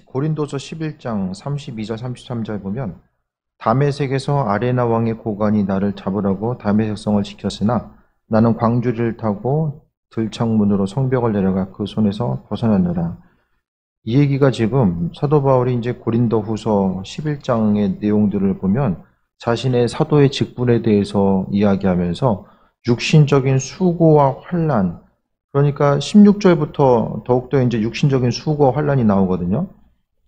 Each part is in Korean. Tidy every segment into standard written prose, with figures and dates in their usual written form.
고린도서 11장 32절 33절 보면 다메섹에서 아레나 왕의 고관이 나를 잡으라고 다메섹 성을 지켰으나 나는 광주리를 타고 들창문으로 성벽을 내려가 그 손에서 벗어났노라. 이 얘기가 지금 사도 바울이 이제 고린도후서 11장의 내용들을 보면 자신의 사도의 직분에 대해서 이야기하면서 육신적인 수고와 환난, 그러니까 16절부터 더욱더 이제 육신적인 수고와 환난이 나오거든요.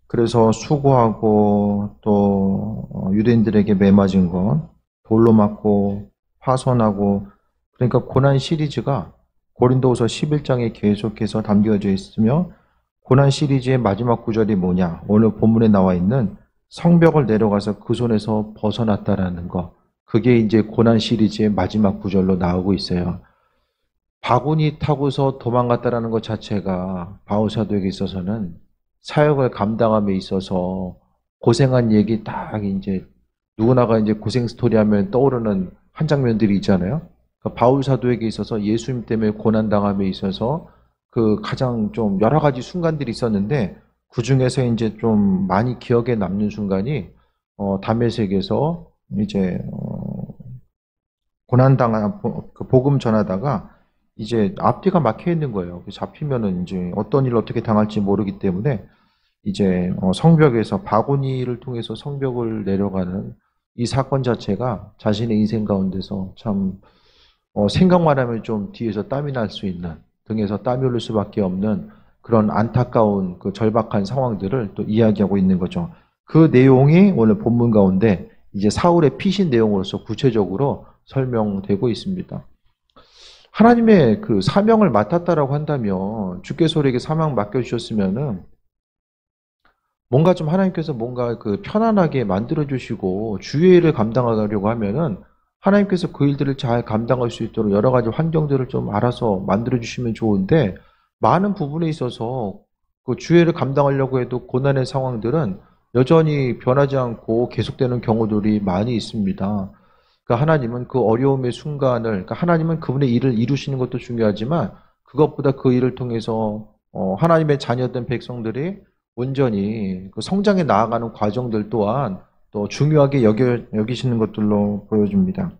그래서 수고하고 또 유대인들에게 매맞은 것, 돌로 맞고 파손하고, 그러니까 고난 시리즈가 고린도후서 11장에 계속해서 담겨져 있으며, 고난 시리즈의 마지막 구절이 뭐냐? 오늘 본문에 나와 있는 성벽을 내려가서 그 손에서 벗어났다라는 거. 그게 이제 고난 시리즈의 마지막 구절로 나오고 있어요. 바구니 타고서 도망갔다라는 것 자체가 바울 사도에게 있어서는 사역을 감당함에 있어서 고생한 얘기 딱 이제 누구나가 이제 고생 스토리 하면 떠오르는 한 장면들이 있잖아요. 그러니까 바울 사도에게 있어서 예수님 때문에 고난당함에 있어서 그 가장 좀 여러 가지 순간들이 있었는데, 그 중에서 이제 좀 많이 기억에 남는 순간이 다메섹에서 이제 고난당한 그 복음 전하다가 이제 앞뒤가 막혀 있는 거예요. 잡히면은 이제 어떤 일을 어떻게 당할지 모르기 때문에 이제 성벽에서 바구니를 통해서 성벽을 내려가는 이 사건 자체가 자신의 인생 가운데서 참 생각만 하면 좀 뒤에서 땀이 날 수 있는, 등에서 땀이 흐를 수밖에 없는 그런 안타까운 그 절박한 상황들을 또 이야기하고 있는 거죠. 그 내용이 오늘 본문 가운데 이제 사울의 피신 내용으로서 구체적으로 설명되고 있습니다. 하나님의 그 사명을 맡았다라고 한다면, 주께서 우리에게 사명 맡겨주셨으면은 뭔가 좀 하나님께서 뭔가 그 편안하게 만들어주시고 주의 일을 감당하려고 하면은 하나님께서 그 일들을 잘 감당할 수 있도록 여러 가지 환경들을 좀 알아서 만들어주시면 좋은데, 많은 부분에 있어서 그 주의 일을 감당하려고 해도 고난의 상황들은 여전히 변하지 않고 계속되는 경우들이 많이 있습니다. 그러니까 하나님은 그 어려움의 순간을, 그러니까 하나님은 그분의 일을 이루시는 것도 중요하지만 그것보다 그 일을 통해서 하나님의 자녀된 백성들이 온전히 그 성장해 나아가는 과정들 또한 또 중요하게 여기시는 것들로 보여줍니다.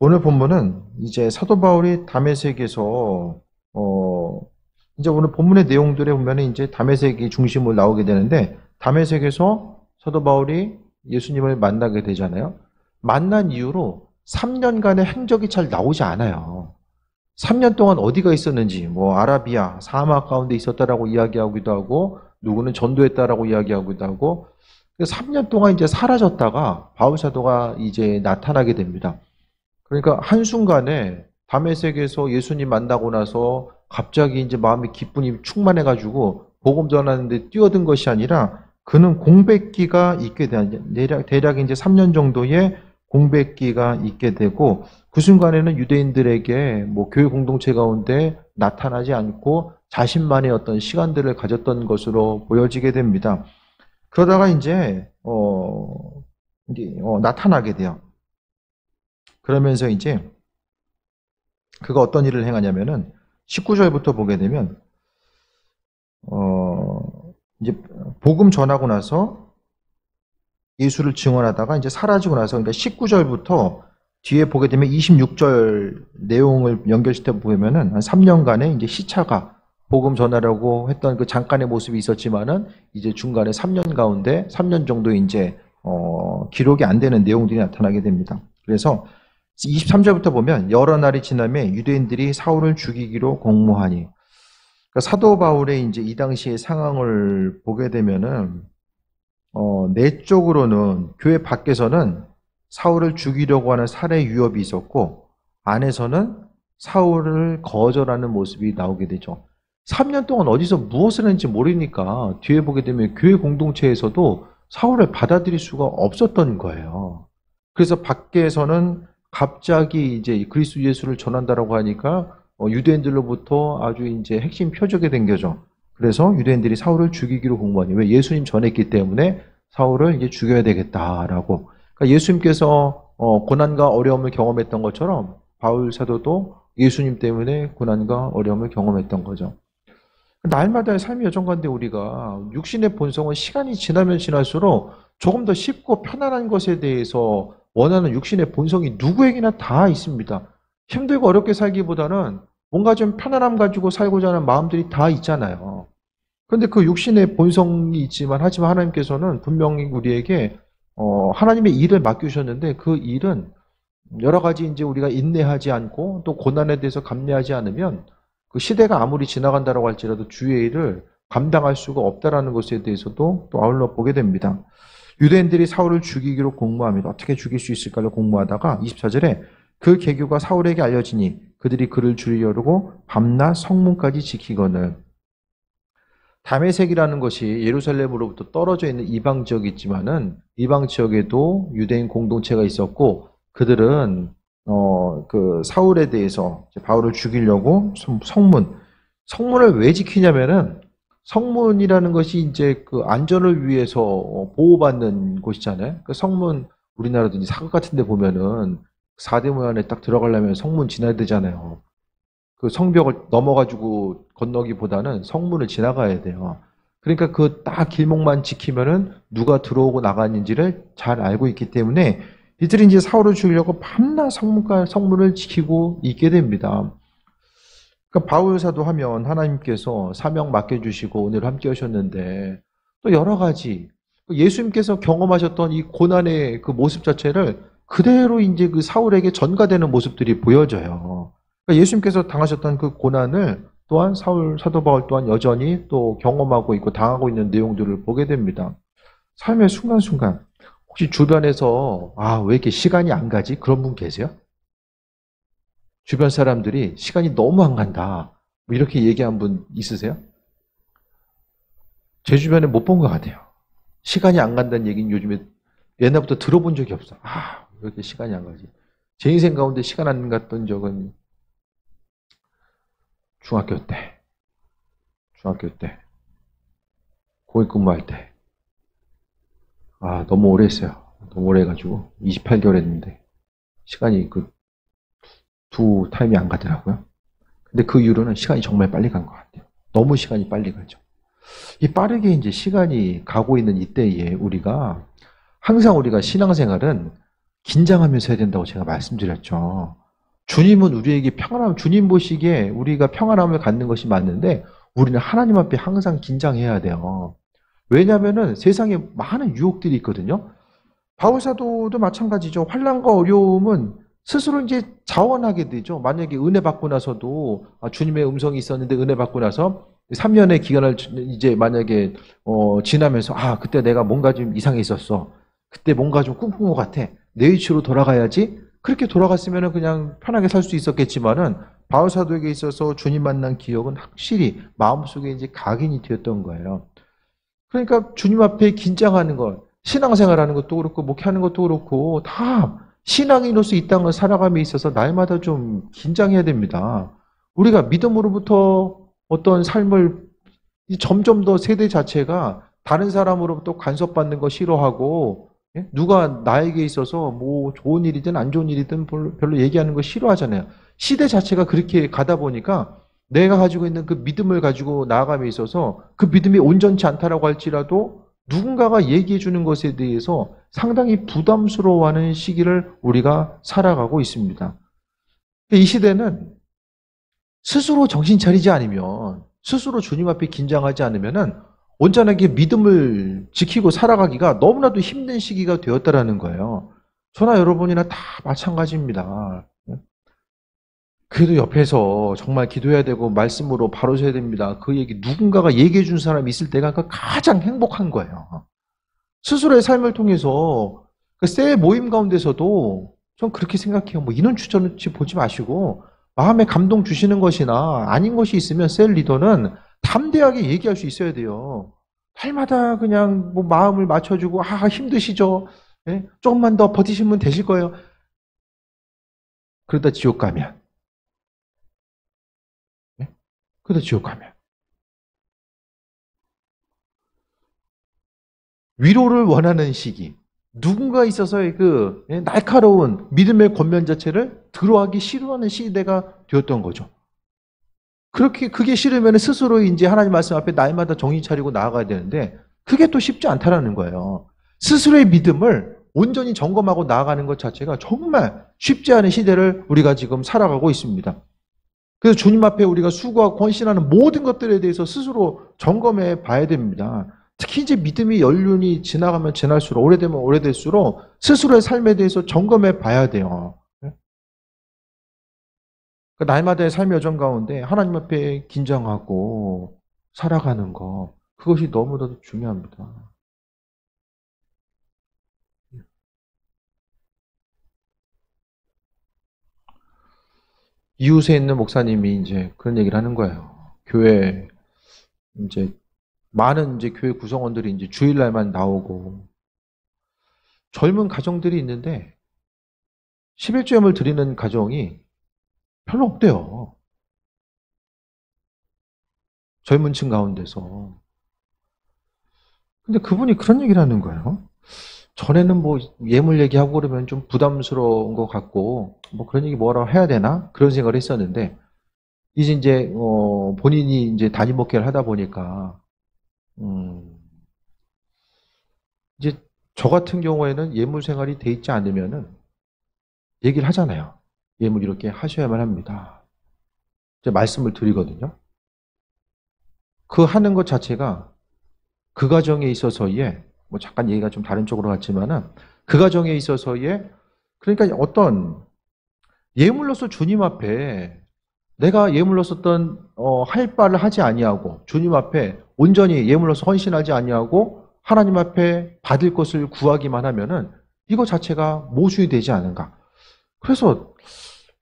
오늘 본문은 이제 사도 바울이 다메섹에서 이제 오늘 본문의 내용들에 보면 이제 다메섹이 중심으로 나오게 되는데, 다메섹에서 사도 바울이 예수님을 만나게 되잖아요. 만난 이후로 3년간의 행적이 잘 나오지 않아요. 3년 동안 어디가 있었는지, 뭐 아라비아 사막 가운데 있었다라고 이야기하기도 하고, 누구는 전도했다라고 이야기하기도 하고, 3년 동안 이제 사라졌다가 바울 사도가 이제 나타나게 됩니다. 그러니까 한순간에 다메섹에서 예수님 만나고 나서 갑자기 이제 마음이 기쁨이 충만해가지고 복음 전하는데 뛰어든 것이 아니라, 그는 공백기가 있게 된, 대략 이제 3년 정도의 공백기가 있게 되고, 그 순간에는 유대인들에게 뭐 교회 공동체 가운데 나타나지 않고 자신만의 어떤 시간들을 가졌던 것으로 보여지게 됩니다. 그러다가 이제 나타나게 돼요. 그러면서 이제 그가 어떤 일을 행하냐면은 19절부터 보게 되면 이제 복음 전하고 나서 예수를 증언하다가 이제 사라지고 나서, 그러니까 19절부터 뒤에 보게 되면 26절 내용을 연결시켜 보면은 한 3년간의 이제 시차가, 복음 전하려고 했던 그 잠깐의 모습이 있었지만은 이제 중간에 3년 가운데 3년 정도 이제 기록이 안 되는 내용들이 나타나게 됩니다. 그래서 23절부터 보면 여러 날이 지나며 유대인들이 사울을 죽이기로 공모하니, 그러니까 사도 바울의 이제 이 당시의 상황을 보게 되면은 내적으로는 교회 밖에서는 사울을 죽이려고 하는 살해 위협이 있었고, 안에서는 사울을 거절하는 모습이 나오게 되죠. 3년 동안 어디서 무엇을 했는지 모르니까 뒤에 보게 되면 교회 공동체에서도 사울을 받아들일 수가 없었던 거예요. 그래서 밖에서는 갑자기 이제 그리스도 예수를 전한다라고 하니까 유대인들로부터 아주 이제 핵심 표적이 된 거죠. 그래서 유대인들이 사울을 죽이기로 공모하니, 왜? 예수님 전했기 때문에 사울을 이제 죽여야 되겠다라고. 그러니까 예수님께서 고난과 어려움을 경험했던 것처럼 바울 사도도 예수님 때문에 고난과 어려움을 경험했던 거죠. 날마다의 삶의 여정 가운데 우리가 육신의 본성은 시간이 지나면 지날수록 조금 더 쉽고 편안한 것에 대해서 원하는 육신의 본성이 누구에게나 다 있습니다. 힘들고 어렵게 살기보다는 뭔가 좀 편안함 가지고 살고자 하는 마음들이 다 있잖아요. 그런데 그 육신의 본성이 있지만 하지만 하나님께서는 분명히 우리에게 하나님의 일을 맡기셨는데 그 일은 여러 가지 이제 우리가 인내하지 않고 또 고난에 대해서 감내하지 않으면 그 시대가 아무리 지나간다라고 할지라도 주의 일을 감당할 수가 없다라는 것에 대해서도 또 아울러 보게 됩니다. 유대인들이 사울을 죽이기로 공모합니다. 어떻게 죽일 수 있을까를 공모하다가 24절에 그 계교가 사울에게 알려지니 그들이 그를 죽이려고 밤낮 성문까지 지키거늘. 다메섹이라는 것이 예루살렘으로부터 떨어져 있는 이방 지역이 있지만은 이방 지역에도 유대인 공동체가 있었고 그들은 그 사울에 대해서 바울을 죽이려고 성문을 왜 지키냐면은 성문이라는 것이 이제 그 안전을 위해서 보호받는 곳이잖아요. 그 성문 우리나라도 사극 같은 데 보면은 사대문 안에 딱 들어가려면 성문 지나야 되잖아요. 그 성벽을 넘어가지고 건너기보다는 성문을 지나가야 돼요. 그러니까 그 딱 길목만 지키면은 누가 들어오고 나가는지를 잘 알고 있기 때문에 이들이 이제 사울을 죽이려고 밤낮 성문을 지키고 있게 됩니다. 그러니까 바울사도 하면 하나님께서 사명 맡겨주시고 오늘 함께 하셨는데 또 여러 가지 예수님께서 경험하셨던 이 고난의 그 모습 자체를 그대로 이제 그 사울에게 전가되는 모습들이 보여져요. 그러니까 예수님께서 당하셨던 그 고난을 또한 사도 바울 또한 여전히 또 경험하고 있고 당하고 있는 내용들을 보게 됩니다. 삶의 순간순간 혹시 주변에서 왜 이렇게 시간이 안 가지? 그런 분 계세요? 주변 사람들이 시간이 너무 안 간다. 뭐 이렇게 얘기한 분 있으세요? 제 주변에 못 본 것 같아요. 시간이 안 간다는 얘기는 요즘에 옛날부터 들어본 적이 없어. 왜 이렇게 시간이 안 가지? 제 인생 가운데 시간 안 갔던 적은 중학교 때 고액 근무할 때 너무 오래 했어요. 너무 오래 해가지고 28개월 했는데 시간이 두 타임이 안 가더라고요. 근데 그 이후로는 시간이 정말 빨리 간 것 같아요. 너무 시간이 빨리 가죠. 이 빠르게 이제 시간이 가고 있는 이때에 항상 우리가 신앙생활은 긴장하면서 해야 된다고 제가 말씀드렸죠. 주님은 우리에게 주님 보시기에 우리가 평안함을 갖는 것이 맞는데 우리는 하나님 앞에 항상 긴장해야 돼요. 왜냐하면은 세상에 많은 유혹들이 있거든요. 바울사도도 마찬가지죠. 환난과 어려움은 스스로 이제 자원하게 되죠. 만약에 은혜 받고 나서도 주님의 음성이 있었는데 은혜 받고 나서 3년의 기간을 이제 만약에 지나면서 그때 내가 뭔가 좀 이상해 있었어. 그때 뭔가 좀 꿈꾼 것 같아. 내 위치로 돌아가야지. 그렇게 돌아갔으면 그냥 편하게 살 수 있었겠지만은 바울사도에게 있어서 주님 만난 기억은 확실히 마음속에 이제 각인이 되었던 거예요. 그러니까 주님 앞에 긴장하는 것, 신앙생활하는 것도 그렇고 목회하는 것도 그렇고 다 신앙인으로서 이 땅을 살아감에 있어서 날마다 좀 긴장해야 됩니다. 우리가 믿음으로부터 어떤 삶을 점점 더 세대 자체가 다른 사람으로부터 간섭받는 거 싫어하고 누가 나에게 있어서 뭐 좋은 일이든 안 좋은 일이든 별로 얘기하는 거 싫어하잖아요. 시대 자체가 그렇게 가다 보니까 내가 가지고 있는 그 믿음을 가지고 나아감에 있어서 그 믿음이 온전치 않다라고 할지라도 누군가가 얘기해 주는 것에 대해서 상당히 부담스러워하는 시기를 우리가 살아가고 있습니다. 이 시대는 스스로 정신 차리지 않으면, 스스로 주님 앞에 긴장하지 않으면은 온전하게 믿음을 지키고 살아가기가 너무나도 힘든 시기가 되었다라는 거예요. 저나 여러분이나 다 마찬가지입니다. 그래도 옆에서 정말 기도해야 되고 말씀으로 바로 서야 됩니다. 그 얘기 누군가가 얘기해 준 사람이 있을 때가 가장 행복한 거예요. 스스로의 삶을 통해서 그 셀 모임 가운데서도 전 그렇게 생각해요. 뭐 인원 추천치 보지 마시고 마음에 감동 주시는 것이나 아닌 것이 있으면 셀 리더는 담대하게 얘기할 수 있어야 돼요. 날마다 그냥 뭐 마음을 맞춰주고 힘드시죠? 네? 조금만 더 버티시면 되실 거예요. 그러다 지옥 가면 그러다 지옥 가면 위로를 원하는 시기, 누군가 있어서의 그 날카로운 믿음의 권면 자체를 들어하기 싫어하는 시대가 되었던 거죠. 그게 싫으면 스스로 이제 하나님 말씀 앞에 날마다 정신 차리고 나아가야 되는데 그게 또 쉽지 않다라는 거예요. 스스로의 믿음을 온전히 점검하고 나아가는 것 자체가 정말 쉽지 않은 시대를 우리가 지금 살아가고 있습니다. 그래서 주님 앞에 우리가 수고하고 헌신하는 모든 것들에 대해서 스스로 점검해 봐야 됩니다. 특히 이제 믿음이 연륜이 지나가면 지날수록 오래되면 오래될수록 스스로의 삶에 대해서 점검해 봐야 돼요. 날마다의 삶의 여정 가운데 하나님 앞에 긴장하고 살아가는 거 그것이 너무나도 중요합니다. 이웃에 있는 목사님이 이제 그런 얘기를 하는 거예요. 교회 이제 많은 이제 교회 구성원들이 이제 주일날만 나오고 젊은 가정들이 있는데 11조임을 드리는 가정이 별로 없대요. 젊은 층 가운데서. 근데 그분이 그런 얘기를 하는 거예요. 전에는 뭐 예물 얘기하고 그러면 좀 부담스러운 것 같고 뭐 그런 얘기 뭐라고 해야 되나 그런 생각을 했었는데 이제 본인이 이제 담임 목회를 하다 보니까 이제 저 같은 경우에는 예물 생활이 돼 있지 않으면은 얘기를 하잖아요. 예물 이렇게 하셔야만 합니다. 이제 말씀을 드리거든요. 그 하는 것 자체가 그 가정에 있어서의 뭐 잠깐 얘기가 좀 다른 쪽으로 갔지만은 그 가정에 있어서의 그러니까 어떤 예물로서 주님 앞에 내가 예물로서 어떤 할 바를 하지 아니하고 주님 앞에 온전히 예물로서 헌신하지 아니하고 하나님 앞에 받을 것을 구하기만 하면은 이거 자체가 모순이 되지 않은가. 그래서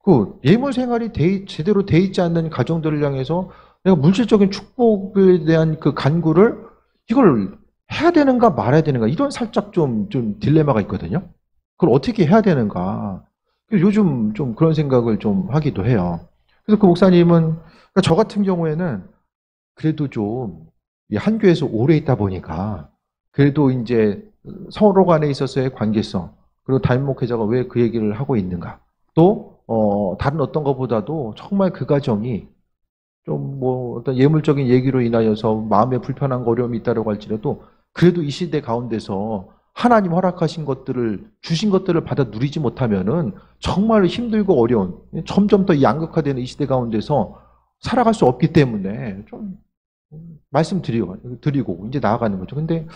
그 예물 생활이 제대로 돼 있지 않는 가정들을 향해서 내가 물질적인 축복에 대한 그 간구를 이걸 해야 되는가 말아야 되는가 이런 살짝 좀 딜레마가 있거든요. 그걸 어떻게 해야 되는가. 요즘 좀 그런 생각을 좀 하기도 해요. 그래서 그 목사님은 그러니까 저 같은 경우에는 그래도 좀 한 교회에서 오래 있다 보니까 그래도 이제 서로 간에 있어서의 관계성 그리고 담임 목회자가 왜 그 얘기를 하고 있는가 또 다른 어떤 것보다도 정말 그 가정이 좀 뭐 어떤 예물적인 얘기로 인하여서 마음에 불편한 어려움이 있다고 할지라도 그래도 이 시대 가운데서 하나님 허락하신 것들을 주신 것들을 받아 누리지 못하면은 정말 힘들고 어려운 점점 더 양극화되는 이 시대 가운데서 살아갈 수 없기 때문에 좀 말씀드리고 이제 나아가는 거죠. 근데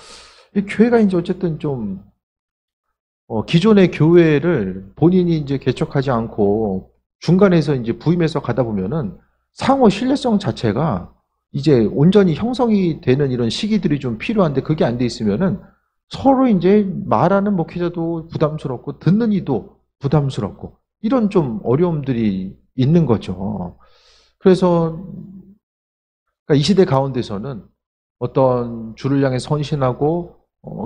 이 교회가 이제 어쨌든 좀 기존의 교회를 본인이 이제 개척하지 않고 중간에서 이제 부임해서 가다 보면은 상호 신뢰성 자체가 이제 온전히 형성이 되는 이런 시기들이 좀 필요한데 그게 안 돼 있으면은 서로 이제 말하는 목회자도 부담스럽고 듣는 이도 부담스럽고 이런 좀 어려움들이 있는 거죠. 그래서 그러니까 이 시대 가운데서는 어떤 주를 향해 선신하고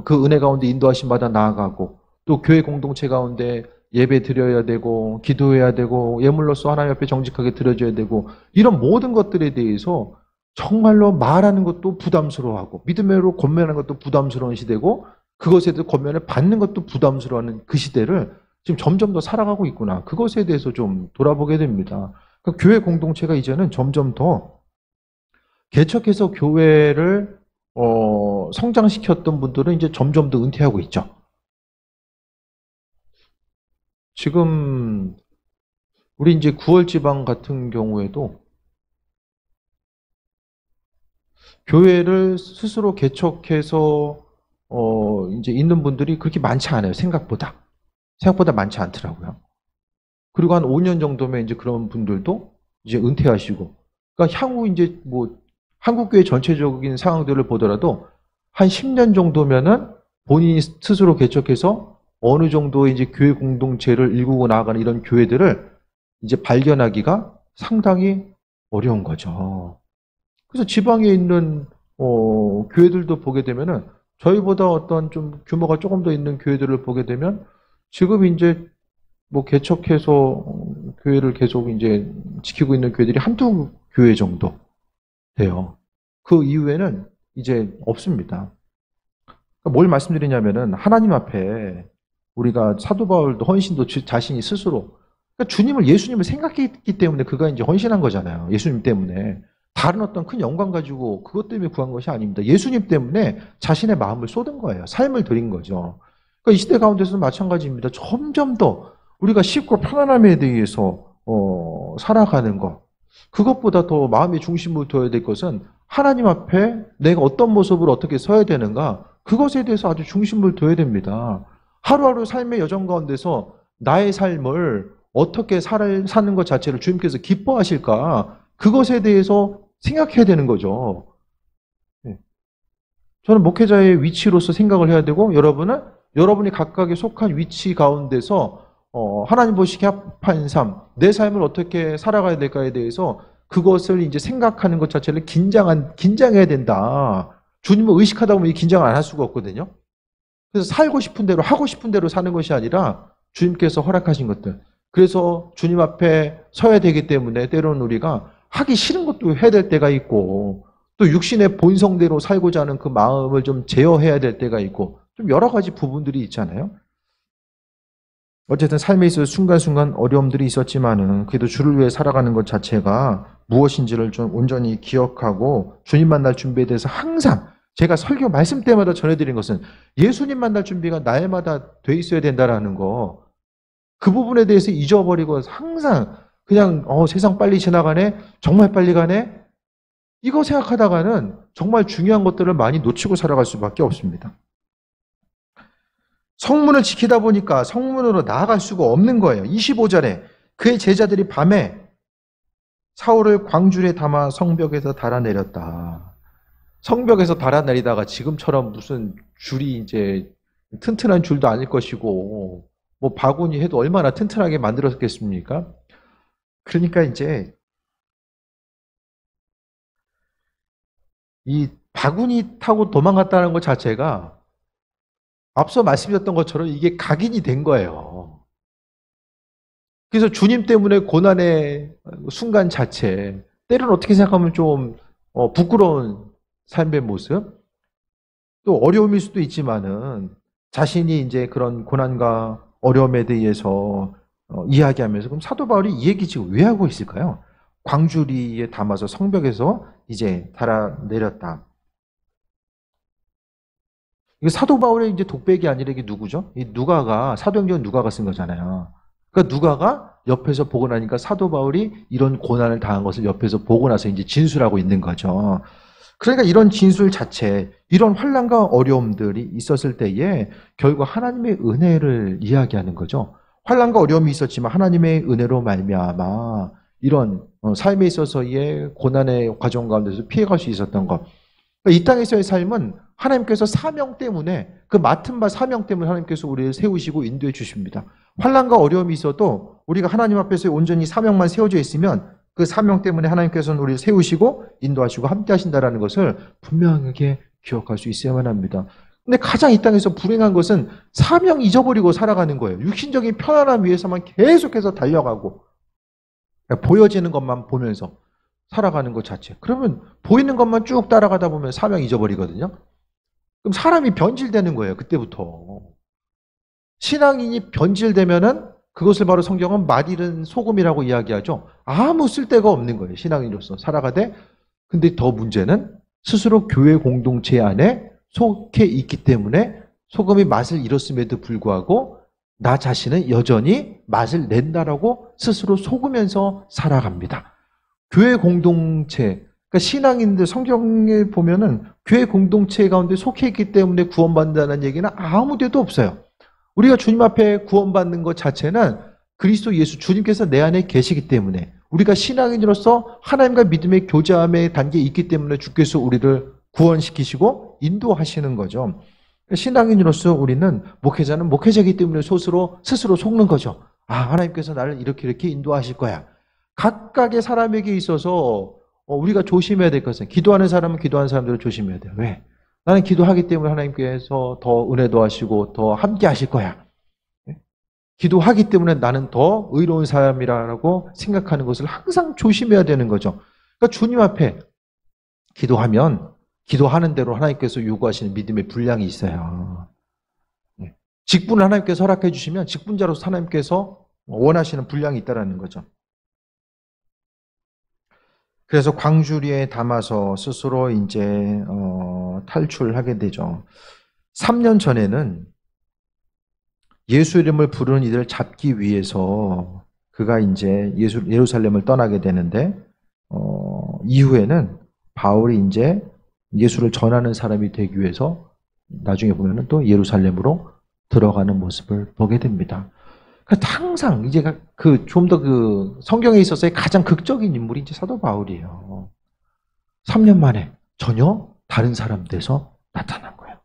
그 은혜 가운데 인도하심 받아 나아가고 또 교회 공동체 가운데 예배 드려야 되고 기도해야 되고 예물로서 하나님 앞에 정직하게 드려줘야 되고 이런 모든 것들에 대해서 정말로 말하는 것도 부담스러워하고 믿음으로 권면하는 것도 부담스러운 시대고 그것에 대해서 권면을 받는 것도 부담스러워하는 그 시대를 지금 점점 더 살아가고 있구나. 그것에 대해서 좀 돌아보게 됩니다. 그러니까 교회 공동체가 이제는 점점 더 개척해서 교회를 성장시켰던 분들은 이제 점점 더 은퇴하고 있죠. 지금 우리 이제 9월 지방 같은 경우에도 교회를 스스로 개척해서 이제 있는 분들이 그렇게 많지 않아요. 생각보다 많지 않더라고요. 그리고 한 5년 정도면 이제 그런 분들도 이제 은퇴하시고, 그러니까 향후 이제 뭐 한국교회 전체적인 상황들을 보더라도 한 10년 정도면은 본인이 스스로 개척해서 어느 정도 이제 교회 공동체를 일구고 나아가는 이런 교회들을 이제 발견하기가 상당히 어려운 거죠. 그래서 지방에 있는 교회들도 보게 되면은 저희보다 어떤 좀 규모가 조금 더 있는 교회들을 보게 되면 지금 이제 뭐 개척해서 교회를 계속 이제 지키고 있는 교회들이 한두 교회 정도 돼요. 그 이후에는 이제 없습니다. 그러니까 뭘 말씀드리냐면은 하나님 앞에 우리가 사도 바울도 헌신도 자신이 스스로 그러니까 주님을, 예수님을 생각했기 때문에 그가 이제 헌신한 거잖아요. 예수님 때문에. 다른 어떤 큰 영광 가지고 그것 때문에 구한 것이 아닙니다. 예수님 때문에 자신의 마음을 쏟은 거예요. 삶을 드린 거죠. 그러니까 이 시대 가운데서도 마찬가지입니다. 점점 더 우리가 쉽고 편안함에 대해서 살아가는 것. 그것보다 더 마음의 중심을 둬야 될 것은 하나님 앞에 내가 어떤 모습으로 어떻게 서야 되는가. 그것에 대해서 아주 중심을 둬야 됩니다. 하루하루 삶의 여정 가운데서 나의 삶을 어떻게 사는 것 자체를 주님께서 기뻐하실까? 그것에 대해서 생각해야 되는 거죠. 저는 목회자의 위치로서 생각을 해야 되고, 여러분은 여러분이 각각의 속한 위치 가운데서 하나님 보시기에 합한 삶, 내 삶을 어떻게 살아가야 될까에 대해서 그것을 이제 생각하는 것 자체를 긴장해야 된다. 주님을 의식하다 보면 이 긴장을 안 할 수가 없거든요. 그래서 살고 싶은 대로, 하고 싶은 대로 사는 것이 아니라 주님께서 허락하신 것들. 그래서 주님 앞에 서야 되기 때문에 때로는 우리가 하기 싫은 것도 해야 될 때가 있고, 또 육신의 본성대로 살고자 하는 그 마음을 좀 제어해야 될 때가 있고, 좀 여러 가지 부분들이 있잖아요. 어쨌든 삶에 있어서 순간순간 어려움들이 있었지만은 그래도 주를 위해 살아가는 것 자체가 무엇인지를 좀 온전히 기억하고 주님 만날 준비에 대해서 항상 제가 설교 말씀 때마다 전해드린 것은 예수님 만날 준비가 날마다 돼 있어야 된다라는 거, 그 부분에 대해서 잊어버리고 항상 그냥 세상 빨리 지나가네, 정말 빨리 가네, 이거 생각하다가는 정말 중요한 것들을 많이 놓치고 살아갈 수밖에 없습니다. 성문을 지키다 보니까 성문으로 나아갈 수가 없는 거예요. 25절에 그의 제자들이 밤에 사울을 광줄에 담아 성벽에서 달아내렸다. 성벽에서 달아내리다가 지금처럼 무슨 줄이 이제 튼튼한 줄도 아닐 것이고 뭐 바구니 해도 얼마나 튼튼하게 만들었겠습니까? 그러니까 이제 이 바구니 타고 도망갔다는 것 자체가 앞서 말씀드렸던 것처럼 이게 각인이 된 거예요. 그래서 주님 때문에 고난의 순간 자체, 때로는 어떻게 생각하면 좀 부끄러운 삶의 모습, 또 어려움일 수도 있지만은 자신이 이제 그런 고난과 어려움에 대해서 이야기하면서, 그럼 사도 바울이 이 얘기 지금 왜 하고 있을까요? 광주리에 담아서 성벽에서 이제 달아내렸다. 이게 사도 바울의 이제 독백이 아니라 이게 누구죠? 이 누가가, 사도행전 누가가 쓴 거잖아요. 그러니까 누가가 옆에서 보고 나니까 사도 바울이 이런 고난을 당한 것을 옆에서 보고 나서 이제 진술하고 있는 거죠. 그러니까 이런 진술 자체, 이런 환난과 어려움들이 있었을 때에 결국 하나님의 은혜를 이야기하는 거죠. 환난과 어려움이 있었지만 하나님의 은혜로 말미암아 이런 삶에 있어서의 고난의 과정 가운데서 피해갈 수 있었던 것. 이 땅에서의 삶은 하나님께서 사명 때문에, 그 맡은 바 사명 때문에 하나님께서 우리를 세우시고 인도해 주십니다. 환난과 어려움이 있어도 우리가 하나님 앞에서 온전히 사명만 세워져 있으면 그 사명 때문에 하나님께서는 우리를 세우시고 인도하시고 함께 하신다는 것을 분명하게 기억할 수 있어야만 합니다. 근데 가장 이 땅에서 불행한 것은 사명 잊어버리고 살아가는 거예요. 육신적인 편안함 위해서만 계속해서 달려가고 보여지는 것만 보면서 살아가는 것 자체. 그러면 보이는 것만 쭉 따라가다 보면 사명 잊어버리거든요. 그럼 사람이 변질되는 거예요. 그때부터. 신앙인이 변질되면은 그것을 바로 성경은 맛있는 소금이라고 이야기하죠. 아무 쓸데가 없는 거예요. 신앙인으로서 살아가되. 근데 더 문제는 스스로 교회 공동체 안에 속해 있기 때문에 소금이 맛을 잃었음에도 불구하고 나 자신은 여전히 맛을 낸다라고 스스로 속으면서 살아갑니다. 교회 공동체, 그러니까 신앙인들 성경에 보면은 교회 공동체 가운데 속해 있기 때문에 구원받는다는 얘기는 아무 데도 없어요. 우리가 주님 앞에 구원받는 것 자체는 그리스도 예수, 주님께서 내 안에 계시기 때문에, 우리가 신앙인으로서 하나님과 믿음의 교제함의 단계에 있기 때문에 주께서 우리를 구원시키시고 인도하시는 거죠. 신앙인으로서 우리는, 목회자는 목회자이기 때문에 스스로 속는 거죠. 아, 하나님께서 나를 이렇게 인도하실 거야. 각각의 사람에게 있어서 우리가 조심해야 될 것은, 기도하는 사람은 기도하는 사람대로 조심해야 돼요. 왜? 나는 기도하기 때문에 하나님께서 더 은혜도 하시고 더 함께 하실 거야. 기도하기 때문에 나는 더 의로운 사람이라고 생각하는 것을 항상 조심해야 되는 거죠. 그러니까 주님 앞에 기도하면 기도하는 대로 하나님께서 요구하시는 믿음의 분량이 있어요. 직분을 하나님께서 허락해 주시면 직분자로서 하나님께서 원하시는 분량이 있다라는 거죠. 그래서 광주리에 담아서 스스로 이제 탈출하게 되죠. 3년 전에는 예수 이름을 부르는 이들을 잡기 위해서 그가 이제 예루살렘을 떠나게 되는데 이후에는 바울이 이제 예수를 전하는 사람이 되기 위해서 나중에 보면은 또 예루살렘으로 들어가는 모습을 보게 됩니다. 그러니까 항상 이제 좀 더 성경에 있어서의 가장 극적인 인물이 이제 사도 바울이에요. 3년 만에 전혀 다른 사람 돼서 나타난 거예요.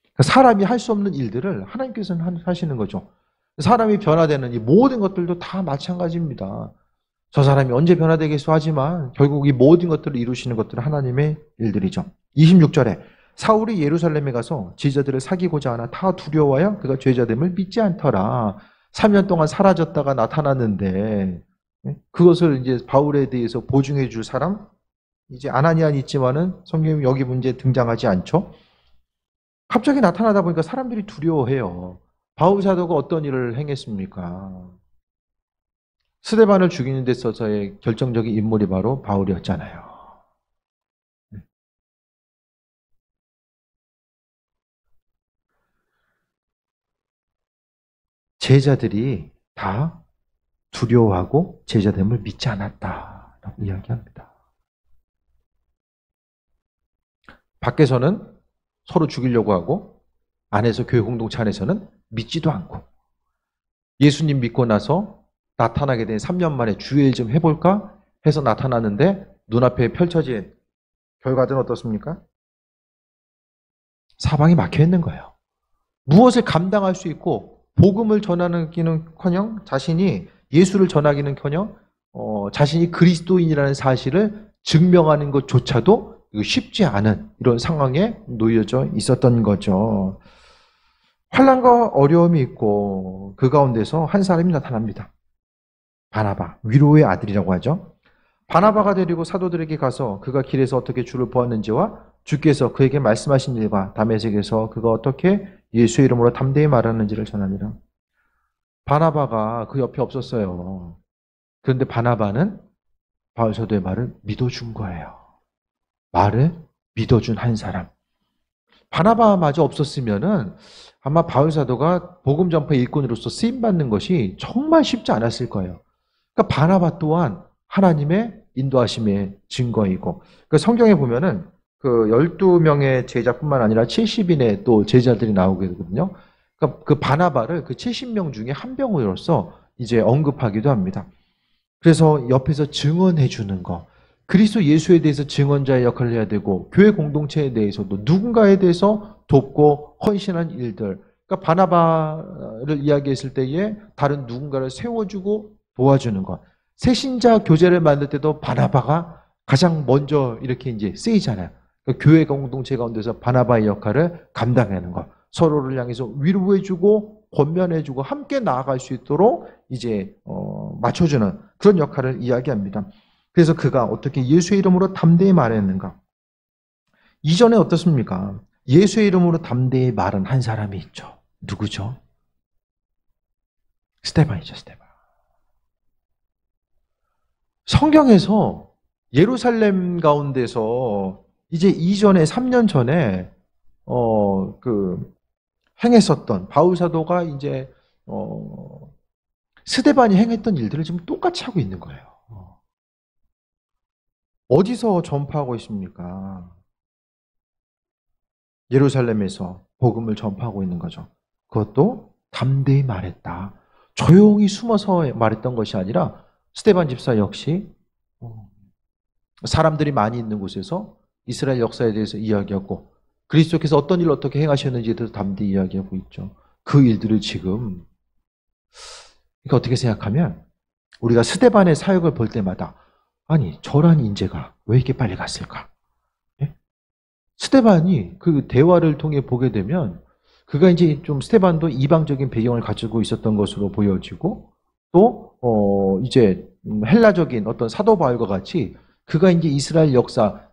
그러니까 사람이 할 수 없는 일들을 하나님께서는 하시는 거죠. 사람이 변화되는 이 모든 것들도 다 마찬가지입니다. 저 사람이 언제 변화되겠어 하지만 결국 이 모든 것들을 이루시는 것들은 하나님의 일들이죠. 26절에 사울이 예루살렘에 가서 제자들을 사귀고자 하나 다 두려워하여 그가 죄자됨을 믿지 않더라. 3년 동안 사라졌다가 나타났는데 그것을 이제 바울에 대해서 보증해 줄 사람 이제 아나니아는 있지만은 성경에 여기 문제에 등장하지 않죠. 갑자기 나타나다 보니까 사람들이 두려워해요. 바울 사도가 어떤 일을 행했습니까? 스데반을 죽이는 데 있어서의 결정적인 인물이 바로 바울이었잖아요. 제자들이 다 두려워하고 제자됨을 믿지 않았다라고 이야기합니다. 밖에서는 서로 죽이려고 하고 안에서 교회 공동체 안에서는 믿지도 않고 예수님 믿고 나서 나타나게 된 3년 만에 주일 좀 해볼까 해서 나타났는데 눈앞에 펼쳐진 결과는 어떻습니까? 사방이 막혀 있는 거예요. 무엇을 감당할 수 있고 복음을 전하기는커녕 자신이 예수를 전하기는커녕 자신이 그리스도인이라는 사실을 증명하는 것조차도 쉽지 않은 이런 상황에 놓여져 있었던 거죠. 환난과 어려움이 있고 그 가운데서 한 사람이 나타납니다. 바나바, 위로의 아들이라고 하죠. 바나바가 데리고 사도들에게 가서 그가 길에서 어떻게 주를 보았는지와 주께서 그에게 말씀하신 일과 다메섹에서 그가 어떻게 예수의 이름으로 담대히 말하는지를 전하니라. 바나바가 그 옆에 없었어요. 그런데 바나바는 바울 사도의 말을 믿어준 거예요. 말을 믿어준 한 사람. 바나바마저 없었으면은 아마 바울 사도가 복음 전파 일꾼으로서 쓰임 받는 것이 정말 쉽지 않았을 거예요. 그러니까 바나바 또한 하나님의 인도하심의 증거이고, 그러니까 성경에 보면은 그 12명의 제자뿐만 아니라 70인의 또 제자들이 나오게 되거든요. 그러니까 그 바나바를 그 70명 중에 한 명으로서 이제 언급하기도 합니다. 그래서 옆에서 증언해 주는 거, 그리스도 예수에 대해서 증언자의 역할을 해야 되고 교회 공동체에 대해서도 누군가에 대해서 돕고 헌신한 일들, 그러니까 바나바를 이야기했을 때에 다른 누군가를 세워주고 도와주는 것, 새신자 교제를 만들 때도 바나바가 가장 먼저 이렇게 이제 쓰이잖아요. 그러니까 교회 공동체 가운데서 바나바의 역할을 감당하는 것, 서로를 향해서 위로해주고 권면해주고 함께 나아갈 수 있도록 이제 맞춰주는 그런 역할을 이야기합니다. 그래서 그가 어떻게 예수의 이름으로 담대히 말했는가? 이전에 어떻습니까? 예수의 이름으로 담대히 말한 한 사람이 있죠. 누구죠? 스데반이죠, 스데반. 성경에서 예루살렘 가운데서 이제 이전에 3년 전에 행했었던 바울 사도가 이제 스데반이 행했던 일들을 지금 똑같이 하고 있는 거예요. 어디서 전파하고 있습니까? 예루살렘에서 복음을 전파하고 있는 거죠. 그것도 담대히 말했다. 조용히 숨어서 말했던 것이 아니라 스데반 집사 역시 사람들이 많이 있는 곳에서 이스라엘 역사에 대해서 이야기하고 그리스도께서 어떤 일을 어떻게 행하셨는지에 대해서 담대히 이야기하고 있죠. 그 일들을 지금 그러니까 어떻게 생각하면 우리가 스데반의 사역을 볼 때마다 아니 저런 인재가 왜 이렇게 빨리 갔을까? 예? 스데반이 그 대화를 통해 보게 되면 그가 이제 좀 스데반도 이방적인 배경을 가지고 있었던 것으로 보여지고 또 이제 헬라적인 어떤 사도 바울과 같이 그가 이제 이스라엘 역사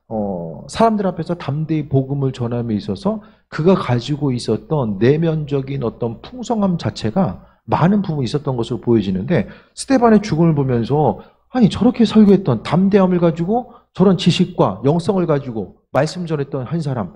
사람들 앞에서 담대히 복음을 전함에 있어서 그가 가지고 있었던 내면적인 어떤 풍성함 자체가 많은 부분이 있었던 것으로 보여지는데 스데반의 죽음을 보면서 아니 저렇게 설교했던 담대함을 가지고 저런 지식과 영성을 가지고 말씀 전했던 한 사람,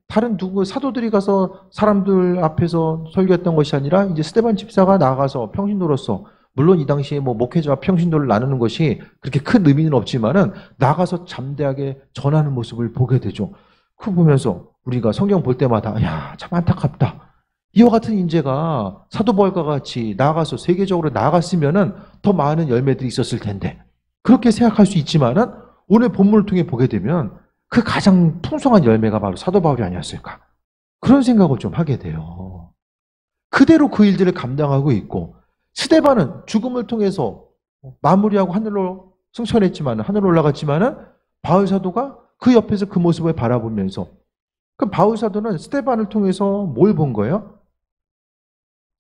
다른 누구 사도들이 가서 사람들 앞에서 설교했던 것이 아니라 이제 스데반 집사가 나가서 평신도로서, 물론 이 당시에 뭐 목회자와 평신도를 나누는 것이 그렇게 큰 의미는 없지만은 나가서 잠대하게 전하는 모습을 보게 되죠. 그거 보면서 우리가 성경 볼 때마다 야, 참 안타깝다. 이와 같은 인재가 사도 바울과 같이 나가서 세계적으로 나갔으면은 더 많은 열매들이 있었을 텐데, 그렇게 생각할 수 있지만은 오늘 본문을 통해 보게 되면 그 가장 풍성한 열매가 바로 사도 바울이 아니었을까, 그런 생각을 좀 하게 돼요. 그대로 그 일들을 감당하고 있고, 스데반은 죽음을 통해서 마무리하고 하늘로 승천했지만, 하늘로 올라갔지만은 바울 사도가 그 옆에서 그 모습을 바라보면서, 그 바울 사도는 스데반을 통해서 뭘 본 거예요?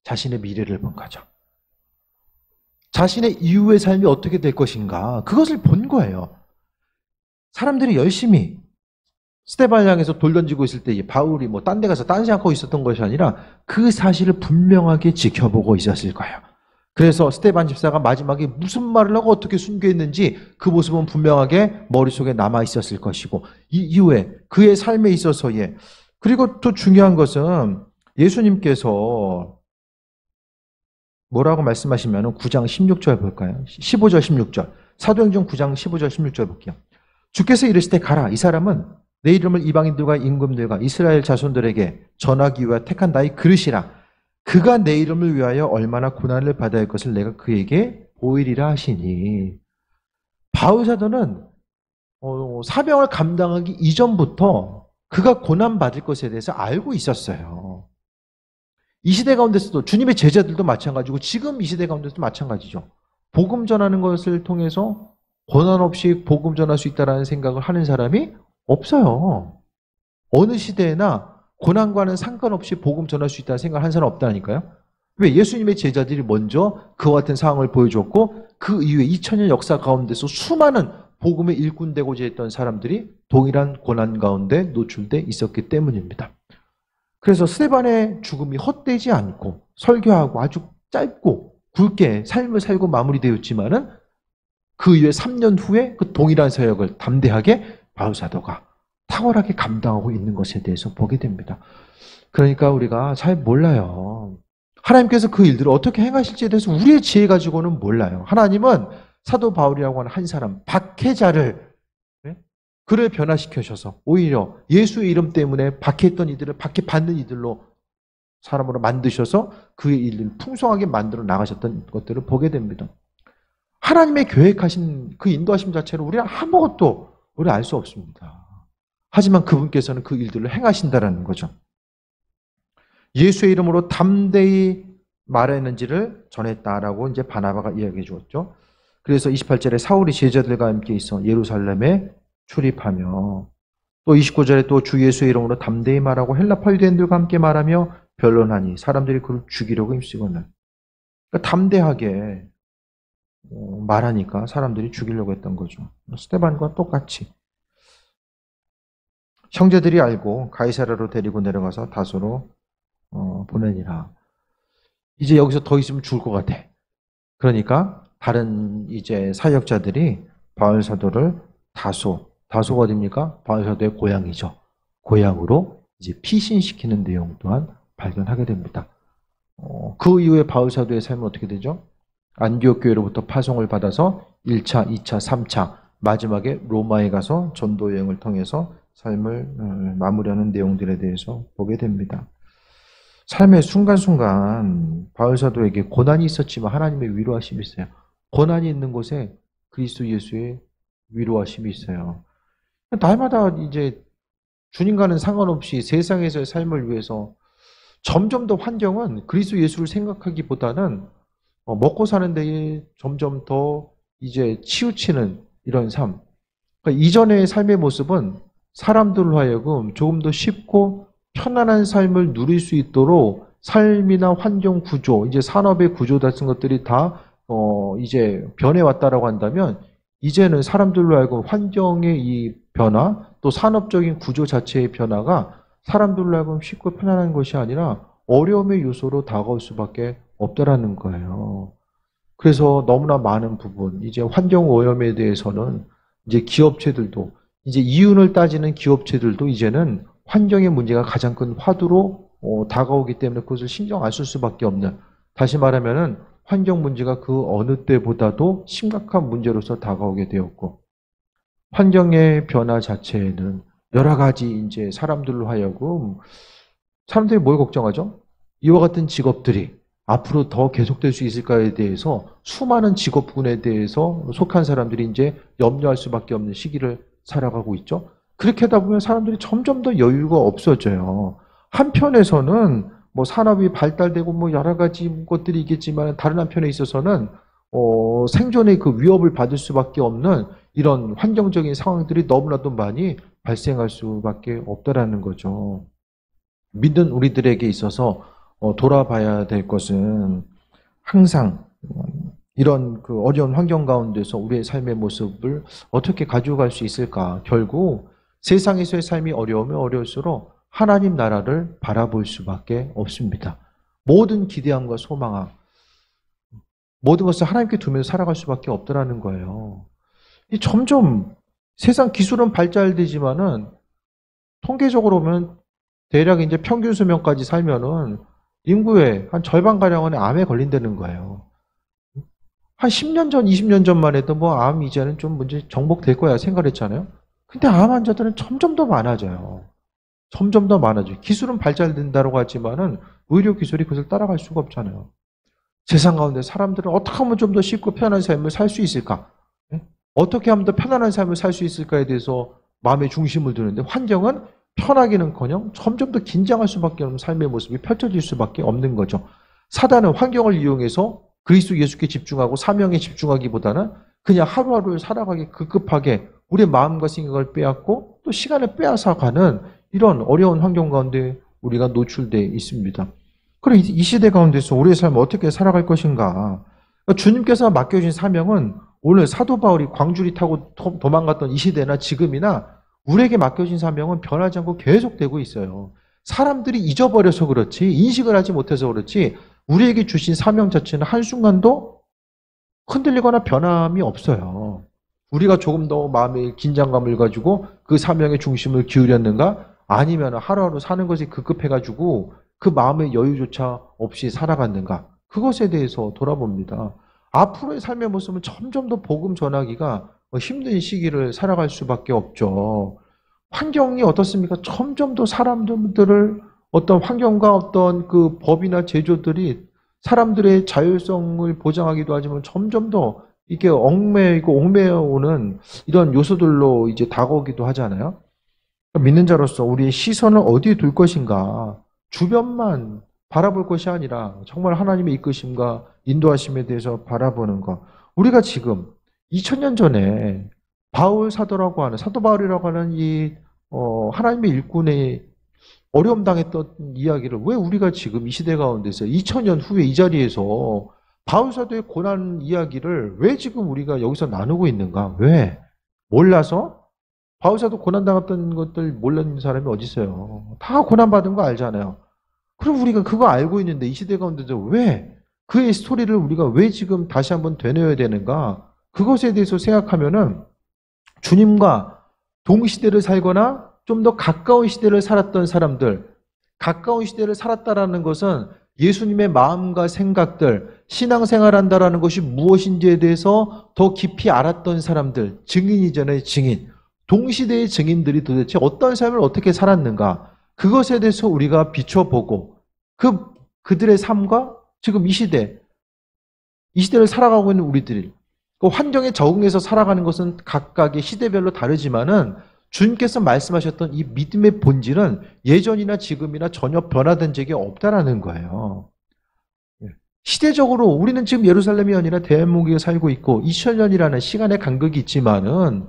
자신의 미래를 본 거죠. 자신의 이후의 삶이 어떻게 될 것인가, 그것을 본 거예요. 사람들이 열심히 스데반을 향해서 돌 던지고 있을 때 바울이 뭐 딴 데 가서 딴 생각하고 있었던 것이 아니라 그 사실을 분명하게 지켜보고 있었을 거예요. 그래서 스데반 집사가 마지막에 무슨 말을 하고 어떻게 순교했는지 그 모습은 분명하게 머릿속에 남아 있었을 것이고, 이 이후에 그의 삶에 있어서의, 그리고 또 중요한 것은 예수님께서 뭐라고 말씀하시면 9장 16절 볼까요? 15절 16절. 사도행전 9장 15절 16절 볼게요. 주께서 이르시되 가라, 이 사람은 내 이름을 이방인들과 임금들과 이스라엘 자손들에게 전하기 위하여 택한 나의 그릇이라. 그가 내 이름을 위하여 얼마나 고난을 받아야 할 것을 내가 그에게 보이리라 하시니. 바울 사도는 사명을 감당하기 이전부터 그가 고난받을 것에 대해서 알고 있었어요. 이 시대 가운데서도 주님의 제자들도 마찬가지고 지금 이 시대 가운데서도 마찬가지죠. 복음 전하는 것을 통해서 고난 없이 복음 전할 수 있다는 생각을 하는 사람이 없어요. 어느 시대에나 고난과는 상관없이 복음 전할 수 있다는 생각을 하는 사람 없다니까요. 왜? 예수님의 제자들이 먼저 그와 같은 상황을 보여줬고, 그 이후에 2000년 역사 가운데서 수많은 복음의 일꾼 되고자 했던 사람들이 동일한 고난 가운데 노출돼 있었기 때문입니다. 그래서 스데반의 죽음이 헛되지 않고 설교하고 아주 짧고 굵게 삶을 살고 마무리되었지만은 그 이후에 3년 후에 그 동일한 사역을 담대하게 바울 사도가 탁월하게 감당하고 있는 것에 대해서 보게 됩니다. 그러니까 우리가 잘 몰라요. 하나님께서 그 일들을 어떻게 행하실지에 대해서 우리의 지혜 가지고는 몰라요. 하나님은 사도 바울이라고 하는 한 사람, 박해자를, 그를 변화시켜셔서 오히려 예수의 이름 때문에 박해했던 이들을 박해받는 이들로 사람으로 만드셔서 그의 일을 풍성하게 만들어 나가셨던 것들을 보게 됩니다. 하나님의 계획하신 그 인도하심 자체로 우리는 아무것도 우리 알 수 없습니다. 하지만 그분께서는 그 일들을 행하신다라는 거죠. 예수의 이름으로 담대히 말했는지를 전했다라고 이제 바나바가 이야기해 주었죠. 그래서 28절에 사울이 제자들과 함께 있어 예루살렘에 출입하며, 또 29절에 또 주 예수의 이름으로 담대히 말하고 헬라파 유대인들과 함께 말하며 변론하니 사람들이 그를 죽이려고 힘쓰거늘. 그러니까 담대하게 말하니까 사람들이 죽이려고 했던 거죠. 스데반과 똑같이. 형제들이 알고 가이사랴로 데리고 내려가서 다소로 보내니라. 이제 여기서 더 있으면 죽을 것 같아. 그러니까 다른 이제 사역자들이 바울 사도를 다소가 어디입니까? 바울 사도의 고향이죠. 고향으로 이제 피신시키는 내용 또한 발견하게 됩니다. 그 이후에 바울 사도의 삶은 어떻게 되죠? 안디옥 교회로부터 파송을 받아서 1차, 2차, 3차, 마지막에 로마에 가서 전도 여행을 통해서 삶을 마무리하는 내용들에 대해서 보게 됩니다. 삶의 순간순간 바울 사도에게 고난이 있었지만 하나님의 위로하심이 있어요. 고난이 있는 곳에 그리스도 예수의 위로하심이 있어요. 날마다 이제 주님과는 상관없이 세상에서의 삶을 위해서 점점 더 환경은 그리스도 예수를 생각하기보다는 먹고 사는 데에 점점 더 이제 치우치는 이런 삶. 그러니까 이전의 삶의 모습은 사람들로 하여금 조금 더 쉽고 편안한 삶을 누릴 수 있도록 삶이나 환경 구조, 이제 산업의 구조 같은 것들이 다 이제 변해왔다라고 한다면, 이제는 사람들로 하여금 환경의 이 변화, 또 산업적인 구조 자체의 변화가 사람들로 하여금 쉽고 편안한 것이 아니라 어려움의 요소로 다가올 수밖에 없더라는 거예요. 그래서 너무나 많은 부분, 이제 환경 오염에 대해서는 이제 기업체들도, 이제 이윤을 따지는 기업체들도 이제는 환경의 문제가 가장 큰 화두로 다가오기 때문에 그것을 신경 안 쓸 수밖에 없는, 다시 말하면은 환경 문제가 그 어느 때보다도 심각한 문제로서 다가오게 되었고, 환경의 변화 자체에는 여러 가지 이제 사람들로 하여금, 사람들이 뭘 걱정하죠? 이와 같은 직업들이 앞으로 더 계속될 수 있을까에 대해서 수많은 직업군에 대해서 속한 사람들이 이제 염려할 수밖에 없는 시기를 살아가고 있죠. 그렇게 하다 보면 사람들이 점점 더 여유가 없어져요. 한편에서는 뭐 산업이 발달되고 뭐 여러 가지 것들이 있겠지만, 다른 한편에 있어서는 생존의 그 위협을 받을 수밖에 없는 이런 환경적인 상황들이 너무나도 많이 발생할 수밖에 없다라는 거죠. 믿는 우리들에게 있어서 돌아봐야 될 것은, 항상 이런 그 어려운 환경 가운데서 우리의 삶의 모습을 어떻게 가져갈 수 있을까? 결국 세상에서의 삶이 어려우면 어려울수록 하나님 나라를 바라볼 수밖에 없습니다. 모든 기대함과 소망함, 모든 것을 하나님께 두면서 살아갈 수밖에 없더라는 거예요. 점점 세상 기술은 발달되지만은 통계적으로 보면 대략 이제 평균 수명까지 살면은 인구의 한 절반가량은 암에 걸린다는 거예요. 한 10년 전, 20년 전만 해도 뭐 암 이제는 좀 문제 정복될 거야 생각했잖아요. 근데 암 환자들은 점점 더 많아져요. 점점 더 많아져요. 기술은 발달된다고 하지만은 의료 기술이 그것을 따라갈 수가 없잖아요. 세상 가운데 사람들은 어떻게 하면 좀 더 쉽고 편안한 삶을 살 수 있을까? 어떻게 하면 더 편안한 삶을 살 수 있을까에 대해서 마음의 중심을 두는데, 환경은 편하기는커녕 점점 더 긴장할 수밖에 없는 삶의 모습이 펼쳐질 수밖에 없는 거죠. 사단은 환경을 이용해서 그리스도 예수께 집중하고 사명에 집중하기보다는 그냥 하루하루를 살아가기 급급하게 우리의 마음과 생각을 빼앗고 또 시간을 빼앗아가는 이런 어려운 환경 가운데 우리가 노출되어 있습니다. 그럼 이 시대 가운데서 우리의 삶을 어떻게 살아갈 것인가? 주님께서 맡겨주신 사명은 오늘 사도 바울이 광주리 타고 도망갔던 이 시대나 지금이나 우리에게 맡겨진 사명은 변하지 않고 계속되고 있어요. 사람들이 잊어버려서 그렇지, 인식을 하지 못해서 그렇지, 우리에게 주신 사명 자체는 한순간도 흔들리거나 변함이 없어요. 우리가 조금 더 마음의 긴장감을 가지고 그 사명의 중심을 기울였는가? 아니면 하루하루 사는 것이 급급해가지고 그 마음의 여유조차 없이 살아갔는가? 그것에 대해서 돌아봅니다. 앞으로의 삶의 모습은 점점 더 복음 전하기가 힘든 시기를 살아갈 수밖에 없죠. 환경이 어떻습니까? 점점 더 사람들을 어떤 환경과 어떤 그 법이나 제도들이 사람들의 자율성을 보장하기도 하지만 점점 더 이게 얽매여오는 이런 요소들로 이제 다가오기도 하잖아요. 믿는 자로서 우리의 시선을 어디에 둘 것인가? 주변만 바라볼 것이 아니라 정말 하나님의 이끄심과 인도하심에 대해서 바라보는 것. 우리가 지금 2000년 전에 바울 사도라고 하는, 사도 바울이라고 하는 이 하나님의 일꾼의 어려움 당했던 이야기를 왜 우리가 지금 이 시대 가운데서 2000년 후에 이 자리에서 바울 사도의 고난 이야기를 왜 지금 우리가 여기서 나누고 있는가? 왜? 몰라서? 바울 사도 고난 당했던 것들 몰랐는 사람이 어디 있어요? 다 고난 받은 거 알잖아요. 그럼 우리가 그거 알고 있는데 이 시대 가운데서 왜 그의 스토리를 우리가 왜 지금 다시 한번 되뇌어야 되는가? 그것에 대해서 생각하면은 주님과 동시대를 살거나 좀 더 가까운 시대를 살았던 사람들, 가까운 시대를 살았다라는 것은 예수님의 마음과 생각들, 신앙생활한다라는 것이 무엇인지에 대해서 더 깊이 알았던 사람들, 증인이잖아요, 증인. 동시대의 증인들이 도대체 어떤 삶을 어떻게 살았는가? 그것에 대해서 우리가 비춰보고 그들의 삶과 지금 이 시대를 살아가고 있는 우리들이 그 환경에 적응해서 살아가는 것은 각각의 시대별로 다르지만은 주님께서 말씀하셨던 이 믿음의 본질은 예전이나 지금이나 전혀 변화된 적이 없다라는 거예요. 시대적으로 우리는 지금 예루살렘이 아니라 대한민국에 살고 있고 2000년이라는 시간의 간격이 있지만은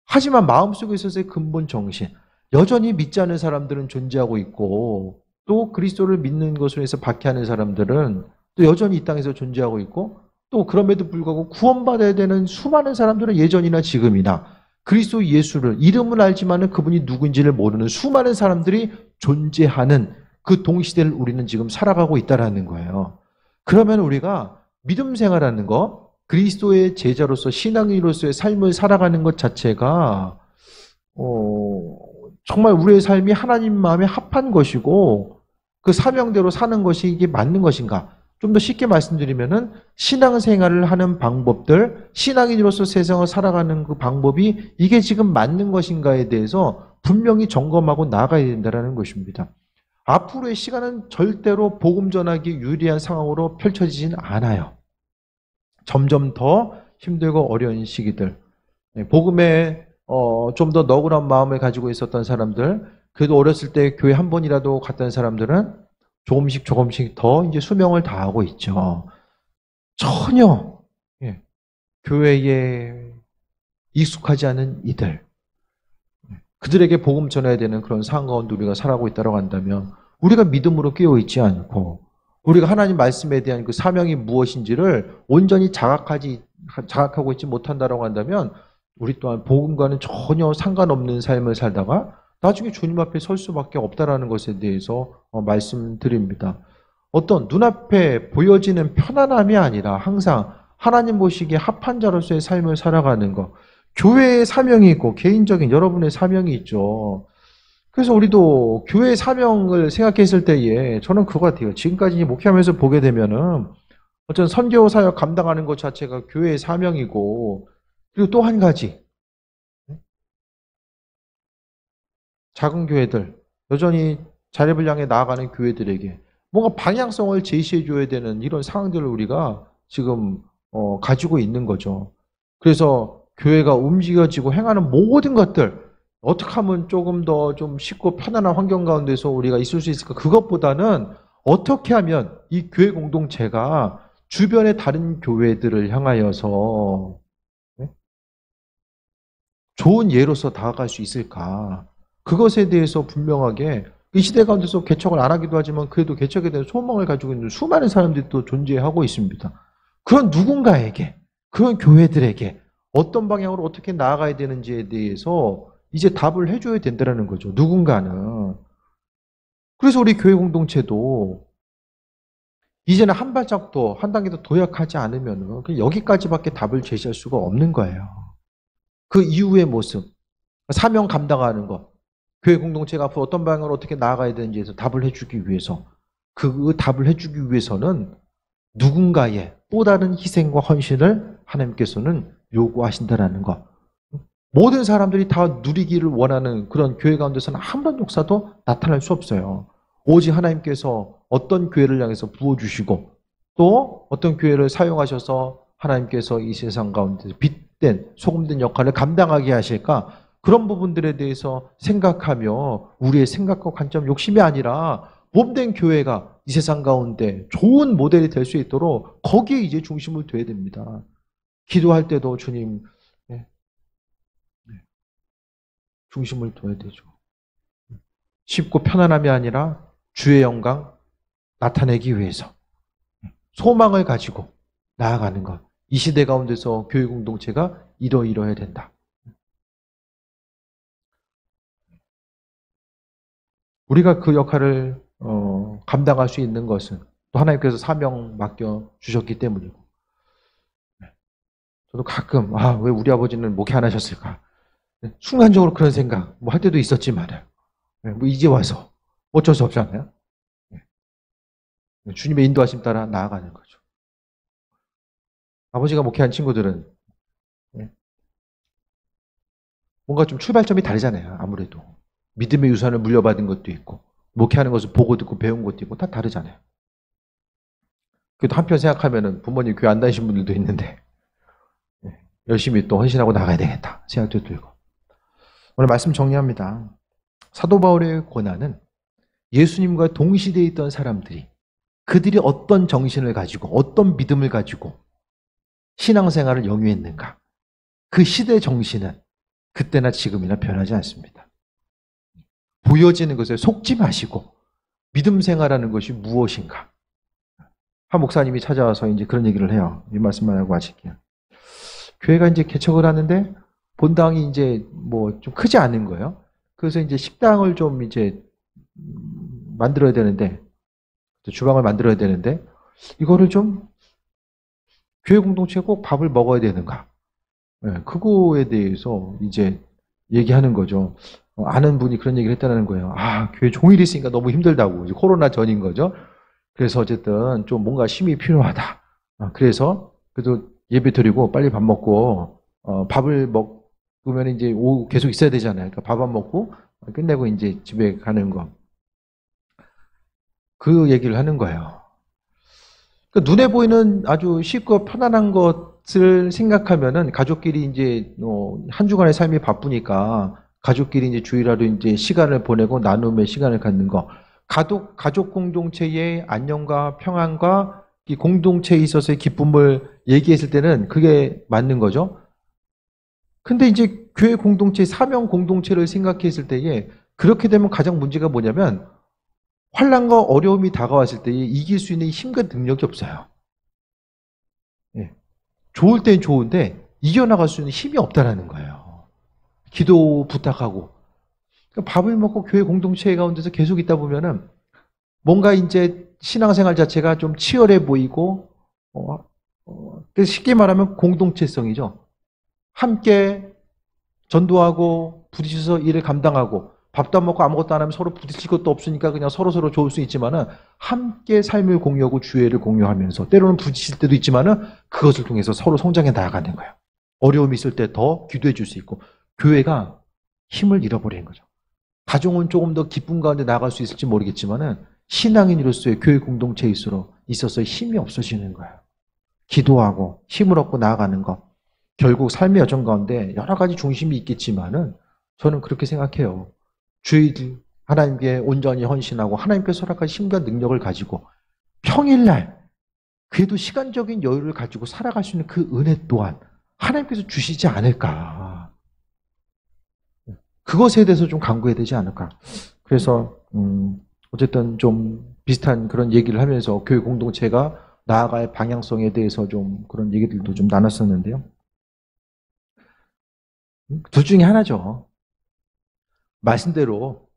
하지만 마음속에 있어서의 근본 정신, 여전히 믿지 않는 사람들은 존재하고 있고 또 그리스도를 믿는 것으로 해서 박해하는 사람들은 또 여전히 이 땅에서 존재하고 있고 또 그럼에도 불구하고 구원받아야 되는 수많은 사람들은 예전이나 지금이나 그리스도 예수를 이름을 알지만은 그분이 누구인지를 모르는 수많은 사람들이 존재하는 그 동시대를 우리는 지금 살아가고 있다라는 거예요. 그러면 우리가 믿음 생활하는 거, 그리스도의 제자로서 신앙인으로서의 삶을 살아가는 것 자체가 정말 우리의 삶이 하나님 마음에 합한 것이고 그 사명대로 사는 것이 이게 맞는 것인가? 좀 더 쉽게 말씀드리면은 신앙생활을 하는 방법들, 신앙인으로서 세상을 살아가는 그 방법이 이게 지금 맞는 것인가에 대해서 분명히 점검하고 나아가야 된다는 것입니다. 앞으로의 시간은 절대로 복음 전하기 유리한 상황으로 펼쳐지진 않아요. 점점 더 힘들고 어려운 시기들. 복음에 좀 더 너그러운 마음을 가지고 있었던 사람들, 그래도 어렸을 때 교회 한 번이라도 갔던 사람들은 조금씩 더 이제 수명을 다하고 있죠. 전혀 교회에 익숙하지 않은 이들, 그들에게 복음 전해야 되는 그런 상황 가운데 우리가 살아가고 있다고 한다면 우리가 믿음으로 깨어있지 않고 우리가 하나님 말씀에 대한 그 사명이 무엇인지를 온전히 자각하고 있지 못한다고 한다면 우리 또한 복음과는 전혀 상관없는 삶을 살다가 나중에 주님 앞에 설 수밖에 없다라는 것에 대해서 말씀드립니다. 어떤 눈앞에 보여지는 편안함이 아니라 항상 하나님 보시기에 합한 자로서의 삶을 살아가는 것. 교회의 사명이 있고 개인적인 여러분의 사명이 있죠. 그래서 우리도 교회의 사명을 생각했을 때에 저는 그거 같아요. 지금까지 목회하면서 보게 되면은 어떤 선교 사역 감당하는 것 자체가 교회의 사명이고 그리고 또 한 가지 작은 교회들, 여전히 자립을 향해 나아가는 교회들에게 뭔가 방향성을 제시해줘야 되는 이런 상황들을 우리가 지금 가지고 있는 거죠. 그래서 교회가 움직여지고 행하는 모든 것들 어떻게 하면 조금 더 좀 쉽고 편안한 환경 가운데서 우리가 있을 수 있을까? 그것보다는 어떻게 하면 이 교회 공동체가 주변의 다른 교회들을 향하여서 좋은 예로서 다가갈 수 있을까? 그것에 대해서 분명하게 이 시대 가운데서 개척을 안 하기도 하지만 그래도 개척에 대한 소망을 가지고 있는 수많은 사람들이 또 존재하고 있습니다. 그런 누군가에게, 그런 교회들에게 어떤 방향으로 어떻게 나아가야 되는지에 대해서 이제 답을 해줘야 된다는 거죠. 누군가는. 그래서 우리 교회 공동체도 이제는 한 발짝도, 한 단계 더 도약하지 않으면 여기까지밖에 답을 제시할 수가 없는 거예요. 그 이후의 모습, 사명 감당하는 것, 교회 공동체가 앞으로 어떤 방향으로 어떻게 나아가야 되는지에서 답을 해주기 위해서 그 답을 해주기 위해서는 누군가의 또 다른 희생과 헌신을 하나님께서는 요구하신다는 것. 모든 사람들이 다 누리기를 원하는 그런 교회 가운데서는 아무런 역사도 나타날 수 없어요. 오직 하나님께서 어떤 교회를 향해서 부어주시고 또 어떤 교회를 사용하셔서 하나님께서 이 세상 가운데 빛된 소금된 역할을 감당하게 하실까? 그런 부분들에 대해서 생각하며 우리의 생각과 관점, 욕심이 아니라 몸된 교회가 이 세상 가운데 좋은 모델이 될 수 있도록 거기에 이제 중심을 둬야 됩니다. 기도할 때도 주님 중심을 둬야 되죠. 쉽고 편안함이 아니라 주의 영광 나타내기 위해서 소망을 가지고 나아가는 것. 이 시대 가운데서 교회 공동체가 이러해야 된다. 우리가 그 역할을 감당할 수 있는 것은 또 하나님께서 사명 맡겨 주셨기 때문이고 저도 가끔 왜 우리 아버지는 목회 안 하셨을까 순간적으로 그런 생각 할 때도 있었지만 이제 와서 어쩔 수 없잖아요. 주님의 인도하심 따라 나아가는 거죠. 아버지가 목회한 친구들은 뭔가 좀 출발점이 다르잖아요. 아무래도 믿음의 유산을 물려받은 것도 있고 목회하는 것을 보고 듣고 배운 것도 있고 다 다르잖아요. 그래도 한편 생각하면은 부모님 교회 안 다니신 분들도 있는데 열심히 또 헌신하고 나가야 되겠다 생각도 들고. 오늘 말씀 정리합니다. 사도 바울의 고난은 예수님과 동시대에 있던 사람들이 그들이 어떤 정신을 가지고 어떤 믿음을 가지고 신앙생활을 영위했는가. 그 시대 정신은 그때나 지금이나 변하지 않습니다. 보여지는 것에 속지 마시고 믿음 생활하는 것이 무엇인가. 한 목사님이 찾아와서 이제 그런 얘기를 해요. 이 말씀만 하고 마칠게요. 교회가 이제 개척을 하는데 본당이 이제 뭐 좀 크지 않은 거예요. 그래서 이제 식당을 좀 이제 만들어야 되는데 주방을 만들어야 되는데 이거를 좀 교회 공동체가 꼭 밥을 먹어야 되는가? 예, 그거에 대해서 이제 얘기하는 거죠. 아는 분이 그런 얘기를 했다는 거예요. 아, 교회 종일이 있으니까 너무 힘들다고. 이제 코로나 전인 거죠. 그래서 어쨌든 좀 뭔가 힘이 필요하다. 그래서 그래도 예배 드리고 빨리 밥 먹고 밥을 먹으면 이제 오후 계속 있어야 되잖아요. 그러니까 밥 안 먹고 끝내고 이제 집에 가는 거. 그 얘기를 하는 거예요. 그러니까 눈에 보이는 아주 쉽고 편안한 것을 생각하면은 가족끼리 이제 한 주간의 삶이 바쁘니까 가족끼리 이제 주일하루 이제 시간을 보내고 나눔의 시간을 갖는 거. 가족 공동체의 안녕과 평안과 이 공동체에 있어서의 기쁨을 얘기했을 때는 그게 맞는 거죠. 근데 이제 교회 공동체, 사명 공동체를 생각했을 때에 그렇게 되면 가장 문제가 뭐냐면 환난과 어려움이 다가왔을 때에 이길 수 있는 힘과 능력이 없어요. 예. 좋을 땐 좋은데 이겨나갈 수 있는 힘이 없다라는 거예요. 기도 부탁하고. 그러니까 밥을 먹고 교회 공동체 가운데서 계속 있다 보면은 뭔가 이제 신앙생활 자체가 좀 치열해 보이고, 쉽게 말하면 공동체성이죠. 함께 전도하고 부딪혀서 일을 감당하고 밥도 안 먹고 아무것도 안 하면 서로 부딪힐 것도 없으니까 그냥 서로서로 좋을 수 있지만은 함께 삶을 공유하고 주의를 공유하면서 때로는 부딪힐 때도 있지만은 그것을 통해서 서로 성장해 나아가는 거예요. 어려움이 있을 때 더 기도해 줄 수 있고 교회가 힘을 잃어버린 거죠. 가정은 조금 더 기쁨 가운데 나아갈 수 있을지 모르겠지만은 신앙인으로서의 교회 공동체에 있어서 힘이 없어지는 거예요. 기도하고 힘을 얻고 나아가는 것. 결국 삶의 여정 가운데 여러 가지 중심이 있겠지만은 저는 그렇게 생각해요. 주의 하나님께 온전히 헌신하고 하나님께서 허락한 힘과 능력을 가지고 평일날 그래도 시간적인 여유를 가지고 살아갈 수 있는 그 은혜 또한 하나님께서 주시지 않을까. 그것에 대해서 좀 강구해야 되지 않을까. 그래서 어쨌든 좀 비슷한 그런 얘기를 하면서 교회 공동체가 나아갈 방향성에 대해서 좀 그런 얘기들도 좀 나눴었는데요. 둘 중에 하나죠. 말씀대로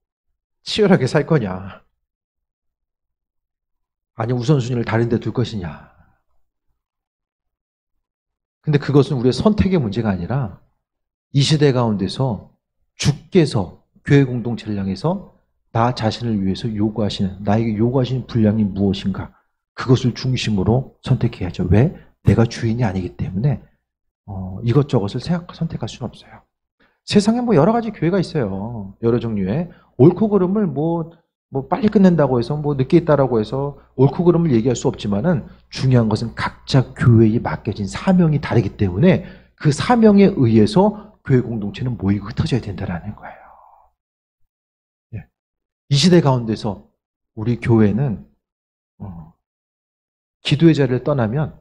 치열하게 살 거냐, 아니면 우선순위를 다른 데 둘 것이냐. 근데 그것은 우리의 선택의 문제가 아니라 이 시대 가운데서 주께서 교회 공동체를 향해서 나 자신을 위해서 나에게 요구하시는 분량이 무엇인가. 그것을 중심으로 선택해야죠. 왜? 내가 주인이 아니기 때문에 이것저것을 선택할 수는 없어요. 세상에 뭐 여러 가지 교회가 있어요. 여러 종류의. 옳고 그름을 뭐 빨리 끝낸다고 해서 뭐 늦게 있다라고 해서 옳고 그름을 얘기할 수 없지만은 중요한 것은 각자 교회에 맡겨진 사명이 다르기 때문에 그 사명에 의해서 교회 공동체는 모이고 흩어져야 된다는 거예요. 예. 이 시대 가운데서 우리 교회는 기도의 자리를 떠나면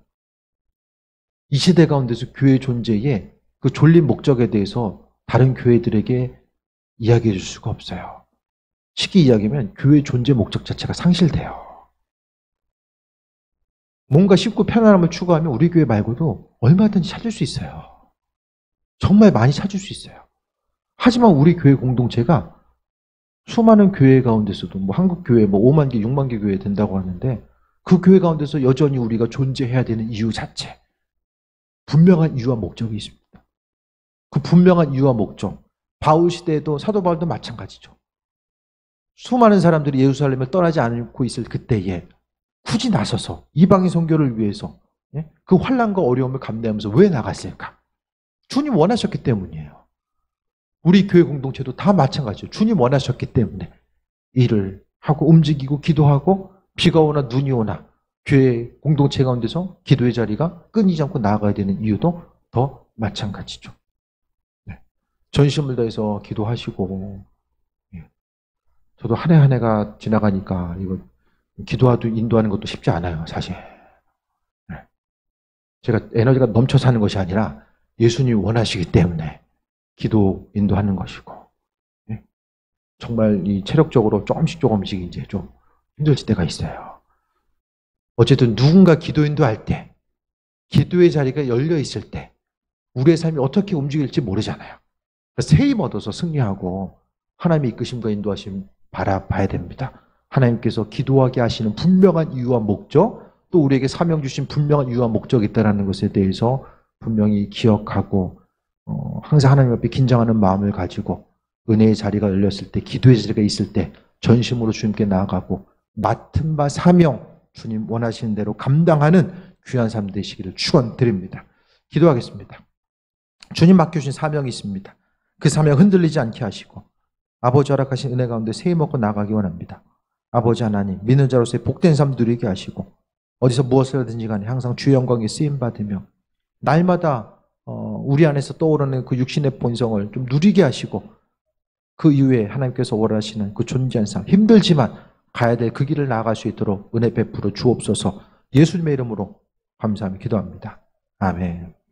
이 시대 가운데서 교회 존재의 그 졸린 목적에 대해서 다른 교회들에게 이야기해 줄 수가 없어요. 쉽게 이야기하면 교회 존재 목적 자체가 상실돼요. 뭔가 쉽고 편안함을 추구하면 우리 교회 말고도 얼마든지 찾을 수 있어요. 정말 많이 찾을 수 있어요. 하지만 우리 교회 공동체가 수많은 교회 가운데서도 뭐 한국 교회 뭐 5만 개, 6만 개 교회 된다고 하는데 그 교회 가운데서 여전히 우리가 존재해야 되는 이유 자체, 분명한 이유와 목적이 있습니다. 그 분명한 이유와 목적, 바울 시대에도 사도 바울도 마찬가지죠. 수많은 사람들이 예루살렘을 떠나지 않고 있을 그때에 굳이 나서서 이방인 선교를 위해서 그 환난과 어려움을 감내하면서 왜 나갔을까? 주님 원하셨기 때문이에요. 우리 교회 공동체도 다 마찬가지죠. 주님 원하셨기 때문에 일을 하고 움직이고 기도하고 비가 오나 눈이 오나 교회 공동체 가운데서 기도의 자리가 끊이지 않고 나아가야 되는 이유도 더 마찬가지죠. 네. 전심을 다해서 기도하시고 저도 한 해 한 해가 지나가니까 이거 기도하고 인도하는 것도 쉽지 않아요, 사실. 네. 제가 에너지가 넘쳐 사는 것이 아니라 예수님이 원하시기 때문에 기도 인도하는 것이고 네. 정말 이 체력적으로 조금씩 이제 좀 힘들질 때가 있어요. 어쨌든 누군가 기도 인도할 때 기도의 자리가 열려 있을 때 우리의 삶이 어떻게 움직일지 모르잖아요. 새 힘 얻어서 승리하고 하나님의 이끄심과 인도하심 바라봐야 됩니다. 하나님께서 기도하게 하시는 분명한 이유와 목적, 또 우리에게 사명 주신 분명한 이유와 목적이 있다는 것에 대해서 분명히 기억하고 항상 하나님 앞에 긴장하는 마음을 가지고 은혜의 자리가 열렸을 때, 기도의 자리가 있을 때 전심으로 주님께 나아가고 맡은 바 사명, 주님 원하시는 대로 감당하는 귀한 삶 되시기를 축원드립니다. 기도하겠습니다. 주님 맡겨주신 사명이 있습니다. 그 사명 흔들리지 않게 하시고 아버지 허락하신 은혜 가운데 새해 먹고 나가기 원합니다. 아버지 하나님, 믿는 자로서의 복된 삶 누리게 하시고 어디서 무엇을 하든지 간에 항상 주의 영광에 쓰임받으며 날마다 우리 안에서 떠오르는 그 육신의 본성을 좀 누리게 하시고 그 이후에 하나님께서 원하시는 그 존재한 삶, 힘들지만 가야 될 그 길을 나아갈 수 있도록 은혜 베풀어 주옵소서. 예수님의 이름으로 감사하며 기도합니다. 아멘.